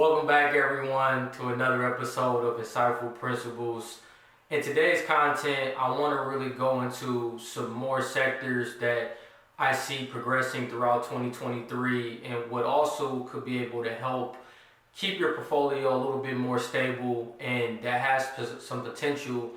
Welcome back everyone to another episode of Insightful Principles. In today's content, I want to really go into some more sectors that I see progressing throughout 2023 and what also could be able to help keep your portfolio a little bit more stable and that has some potential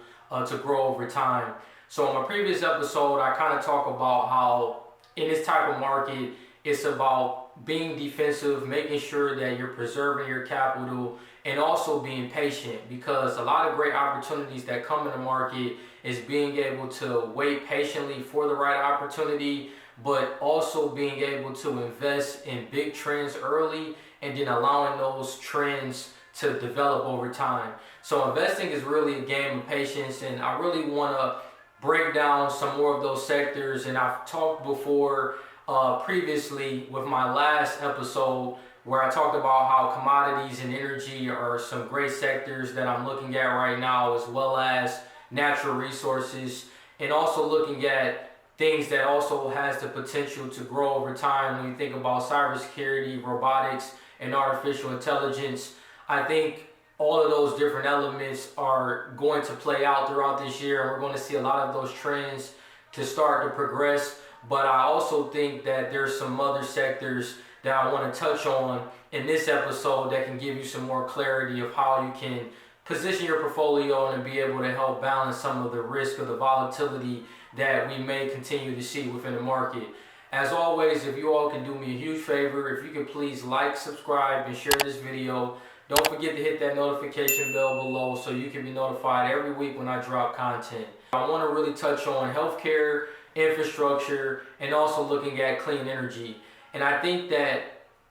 to grow over time. So in my previous episode, I kind of talk about how in this type of market, it's about being defensive, making sure that you're preserving your capital, and also being patient, because a lot of great opportunities that come in the market is being able to wait patiently for the right opportunity, but also being able to invest in big trends early and then allowing those trends to develop over time. So investing is really a game of patience, and I really want to break down some more of those sectors. And I've talked before previously with my last episode where I talked about how commodities and energy are some great sectors that I'm looking at right now, as well as natural resources, and also looking at things that also has the potential to grow over time. When you think about cybersecurity, robotics, and artificial intelligence, I think all of those different elements are going to play out throughout this year, and we're going to see a lot of those trends to start to progress. But I also think that there's some other sectors that I want to touch on in this episode that can give you some more clarity of how you can position your portfolio and be able to help balance some of the risk of the volatility that we may continue to see within the market. As always, if you all can do me a huge favor, if you could please like, subscribe, and share this video. Don't forget to hit that notification bell below so you can be notified every week when I drop content. I want to really touch on healthcare, infrastructure, and also looking at clean energy. And I think that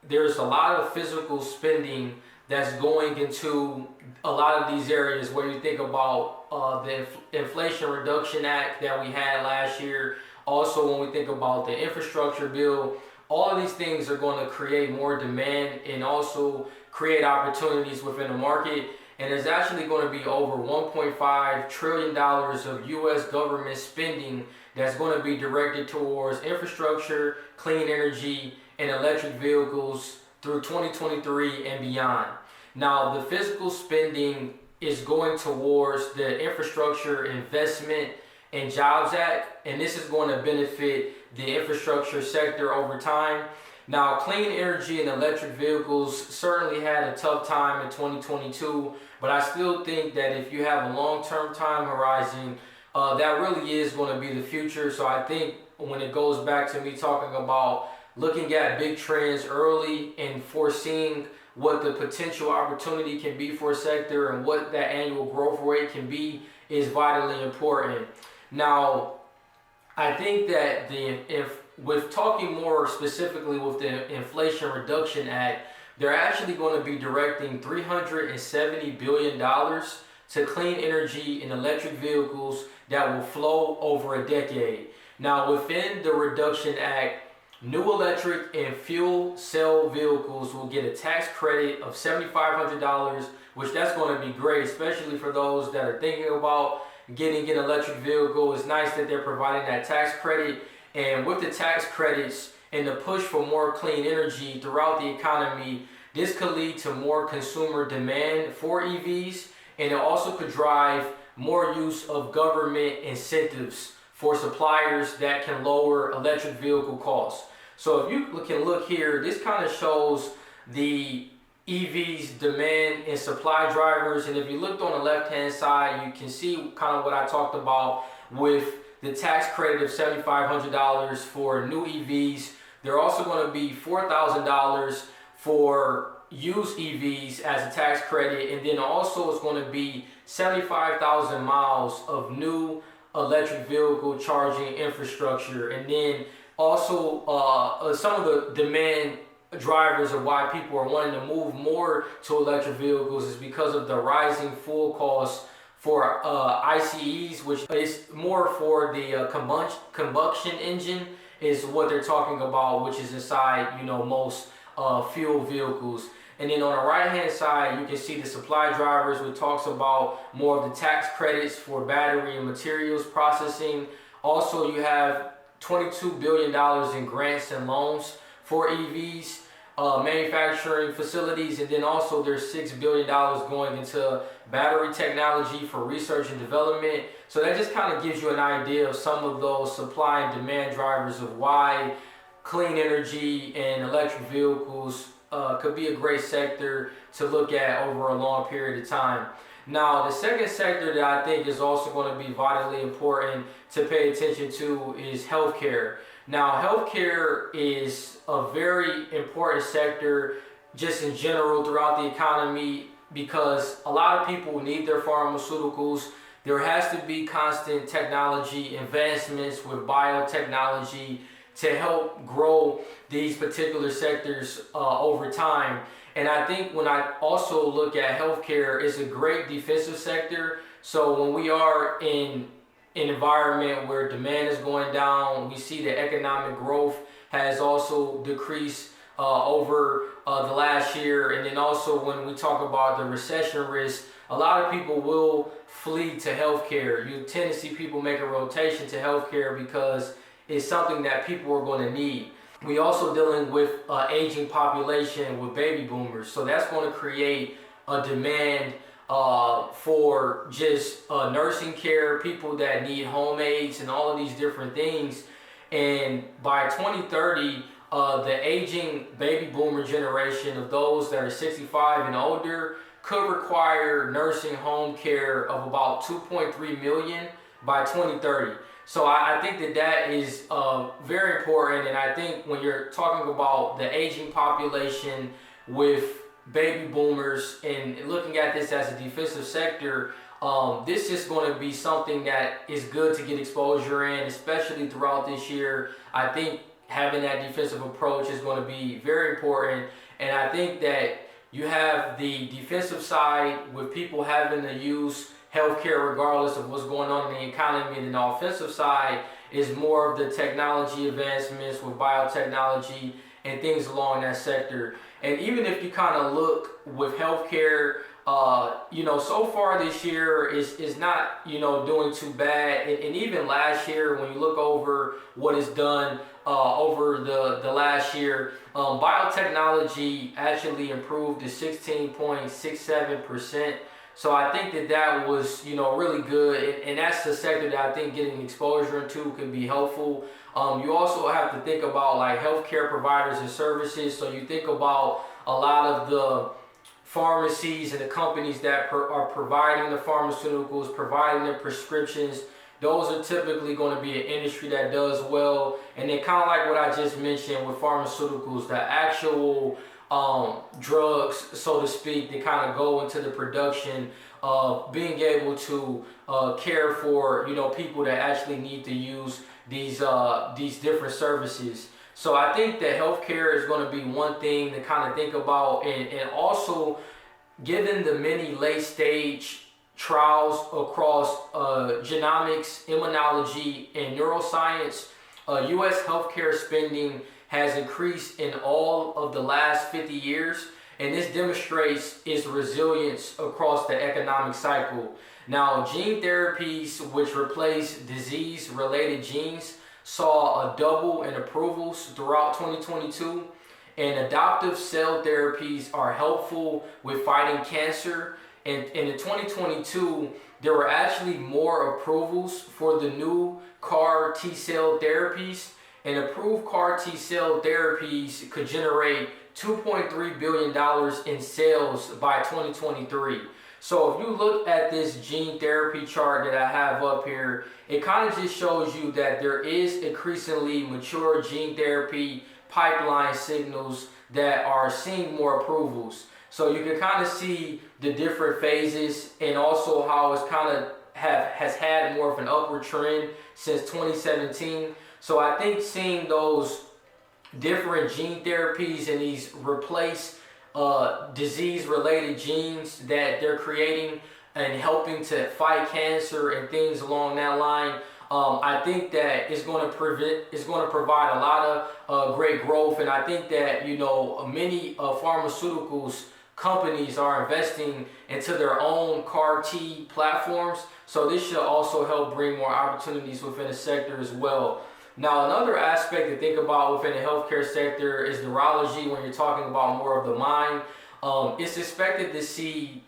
there's a lot of physical spending that's going into a lot of these areas, where you think about the Inflation Reduction Act that we had last year. Also, when we think about the infrastructure bill, all of these things are going to create more demand and also create opportunities within the market. And there's actually going to be over $1.5 trillion of U.S. government spending that's going to be directed towards infrastructure, clean energy, and electric vehicles through 2023 and beyond. Now, the physical spending is going towards the Infrastructure Investment and Jobs Act, and this is going to benefit the infrastructure sector over time. Now, clean energy and electric vehicles certainly had a tough time in 2022, but I still think that if you have a long-term time horizon, that really is going to be the future. So I think when it goes back to me talking about looking at big trends early and foreseeing what the potential opportunity can be for a sector and what that annual growth rate can be is vitally important. Now, I think that with talking more specifically with the Inflation Reduction Act, they're actually going to be directing $370 billion to clean energy and electric vehicles that will flow over a decade. Now, within the Reduction Act, new electric and fuel cell vehicles will get a tax credit of $7,500, which that's going to be great, especially for those that are thinking about getting an electric vehicle. It's nice that they're providing that tax credit. And with the tax credits and the push for more clean energy throughout the economy, this could lead to more consumer demand for EVs, and it also could drive more use of government incentives for suppliers that can lower electric vehicle costs. So if you can look here, this kind of shows the EVs demand and supply drivers. And if you looked on the left-hand side, you can see kind of what I talked about with the tax credit of $7,500 for new EVs. They're also going to be $4,000 for used EVs as a tax credit, and then also it's going to be 75,000 miles of new electric vehicle charging infrastructure. And then also some of the demand drivers of why people are wanting to move more to electric vehicles is because of the rising fuel costs for ICEs, which is more for the combustion engine is what they're talking about, which is inside, most fuel vehicles. And then on the right hand side, you can see the supply drivers, which talks about more of the tax credits for battery and materials processing. Also, you have $22 billion in grants and loans for EVs. manufacturing facilities, and then also there's $6 billion going into battery technology for research and development. So that just kind of gives you an idea of some of those supply and demand drivers of why clean energy and electric vehicles could be a great sector to look at over a long period of time. Now, the second sector that I think is also going to be vitally important to pay attention to is healthcare. Now, healthcare is a very important sector just in general throughout the economy because a lot of people need their pharmaceuticals. There has to be constant technology advancements with biotechnology to help grow these particular sectors over time. And I think when I also look at healthcare, it's a great defensive sector. So when we are in an environment where demand is going down, we see that economic growth has also decreased over the last year. And then also when we talk about the recession risk, a lot of people will flee to healthcare. You tend to see people make a rotation to healthcare because it's something that people are going to need. We also dealing with aging population with baby boomers, so that's going to create a demand for just nursing care, people that need home aides and all of these different things. And by 2030, the aging baby boomer generation of those that are 65 and older could require nursing home care of about 2.3 million by 2030. So I think that that is very important, and I think when you're talking about the aging population with baby boomers and looking at this as a defensive sector, this is going to be something that is good to get exposure in, especially throughout this year. I think having that defensive approach is going to be very important, and I think that you have the defensive side with people having to use healthcare regardless of what's going on in the economy, and the offensive side is more of the technology advancements with biotechnology and things along that sector. And even if you kind of look with healthcare, so far this year is not, doing too bad. And even last year, when you look over what is done over the last year, biotechnology actually improved to 16.67%. So I think that was, really good. And that's the sector that I think getting exposure into can be helpful. You also have to think about like healthcare providers and services. So you think about a lot of the pharmacies and the companies that are providing the pharmaceuticals, providing the prescriptions. Those are typically going to be an industry that does well. And then kind of like what I just mentioned with pharmaceuticals, the actual drugs, so to speak, that kind of go into the production of being able to care for, people that actually need to use these different services. So I think that healthcare is going to be one thing to kind of think about, and also given the many late stage trials across genomics, immunology, and neuroscience, U.S. healthcare spending has increased in all of the last 50 years, and this demonstrates its resilience across the economic cycle. Now, gene therapies, which replace disease-related genes, saw a double in approvals throughout 2022, and adoptive cell therapies are helpful with fighting cancer. And in 2022, there were actually more approvals for the new CAR T-cell therapies, and approved CAR T-cell therapies could generate $2.3 billion in sales by 2023. So if you look at this gene therapy chart that I have up here, it kind of just shows you that there is increasingly mature gene therapy pipeline signals that are seeing more approvals. So you can kind of see the different phases, and also how it's kind of has had more of an upward trend since 2017. So I think seeing those different gene therapies and these replace disease-related genes that they're creating and helping to fight cancer and things along that line, I think that it's going to provide a lot of great growth. And I think that many pharmaceuticals companies are investing into their own CAR T platforms. So this should also help bring more opportunities within the sector as well. Now, another aspect to think about within the healthcare sector is neurology when you're talking about more of the mind. It's expected to see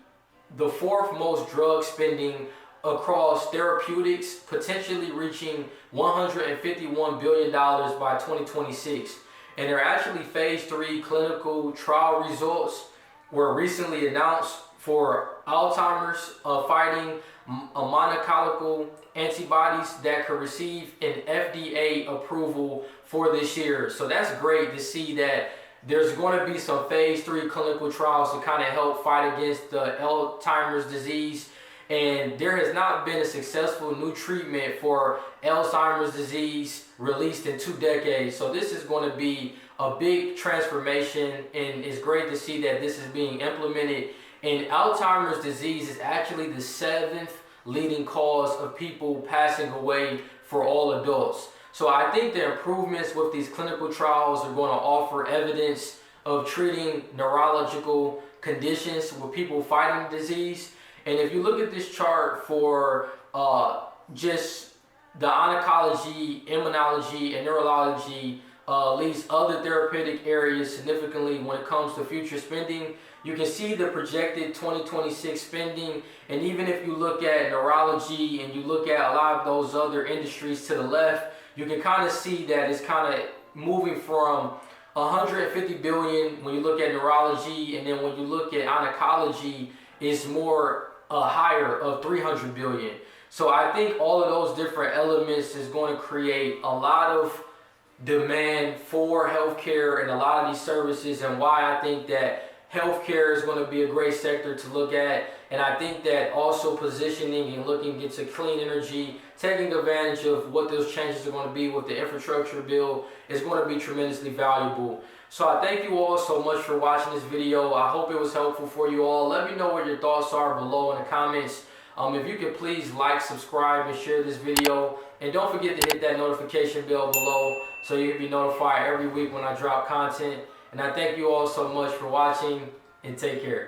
the fourth most drug spending across therapeutics, potentially reaching $151 billion by 2026. And there are actually phase 3 clinical trial results were recently announced for Alzheimer's, fighting monoclonal antibodies that could receive an FDA approval for this year. So that's great to see that there's going to be some phase 3 clinical trials to kind of help fight against the Alzheimer's disease. And there has not been a successful new treatment for Alzheimer's disease released in 2 decades. So this is going to be a big transformation, and it's great to see that this is being implemented. And Alzheimer's disease is actually the 7th leading cause of people passing away for all adults. So I think the improvements with these clinical trials are going to offer evidence of treating neurological conditions with people fighting the disease. And if you look at this chart for just the oncology, immunology, and neurology, leads other therapeutic areas significantly when it comes to future spending. You can see the projected 2026 spending, and even if you look at neurology and you look at a lot of those other industries to the left, you can kind of see that it's kind of moving from 150 billion when you look at neurology, and then when you look at oncology, it's more higher of 300 billion. So I think all of those different elements is going to create a lot of demand for healthcare and a lot of these services, and why I think that healthcare is going to be a great sector to look at. And I think that also positioning and looking into clean energy, taking advantage of what those changes are going to be with the infrastructure bill, is going to be tremendously valuable. So I thank you all so much for watching this video. I hope it was helpful for you all. Let me know what your thoughts are below in the comments. If you could please like, subscribe, and share this video. And don't forget to hit that notification bell below so you can be notified every week when I drop content. And I thank you all so much for watching, and take care.